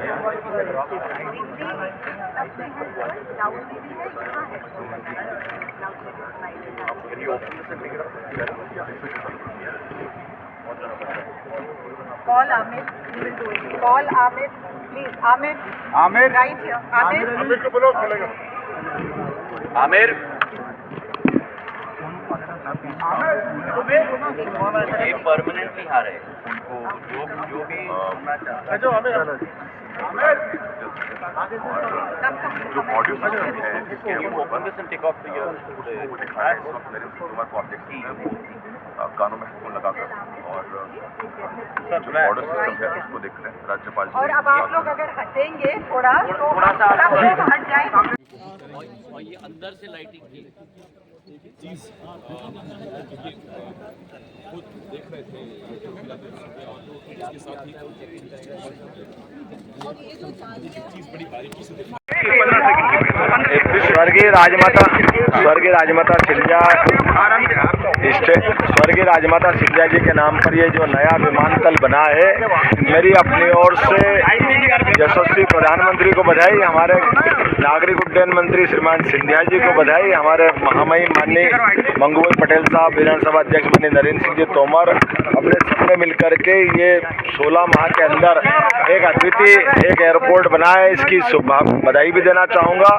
[SPEAKER 10] Call Amit. We will do it. Call Amit. Please, Amit.
[SPEAKER 9] Aamir,
[SPEAKER 10] Right here. Amit.
[SPEAKER 7] Amit को बोलो, चलेगा।
[SPEAKER 5] आमिर, ये परमानेंटली आ रहे हैं। उनको जो भी सुनना चाहता है।
[SPEAKER 7] जो आमिर
[SPEAKER 11] जो ऑडियो सिस्टम है इसके
[SPEAKER 5] You open this and take off the
[SPEAKER 11] उसको दिखाया है। इस वक्त मेरे कुमार प्रोजेक्ट है कानों में हेडफोन लगाकर और जो ऑडियो सिस्टम है उसको देख रहे हैं राज्यपाल जी।
[SPEAKER 10] और अब आप लोग अगर हटेंगे थोड़ा तो
[SPEAKER 5] थोड़ा सा
[SPEAKER 10] सब लोग हट जाएंगे।
[SPEAKER 5] और ये अंदर से लाइटिंग की
[SPEAKER 6] चीज खुद देख रहे थे और इसके साथ ही चीज बड़ी बारीकी से
[SPEAKER 9] स्वर्गीय राजमाता सिंधिया जी के नाम पर ये जो नया विमानतल बना है, मेरी अपनी ओर से यशस्वी प्रधानमंत्री को बधाई, हमारे नागरिक उड्डयन मंत्री श्रीमान सिंधिया जी को बधाई, हमारे महामहिम माननीय मंगूभाई पटेल साहब, विधानसभा अध्यक्ष माननीय नरेंद्र सिंह जी तोमर, अपने सबने मिलकर के ये 16 माह के अंदर एक अद्वितीय एक एयरपोर्ट बना है। इसकी बधाई भी देना चाहूँगा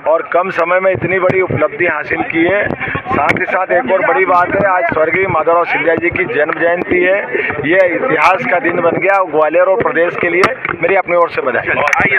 [SPEAKER 9] और कम समय में इतनी बड़ी उपलब्धि हासिल की है। साथ ही साथ एक और बड़ी बात है, आज स्वर्गीय माधवराव सिंधिया जी की जन्म जयंती है। ये इतिहास का दिन बन गया ग्वालियर और प्रदेश के लिए। मेरी अपनी ओर से बधाई।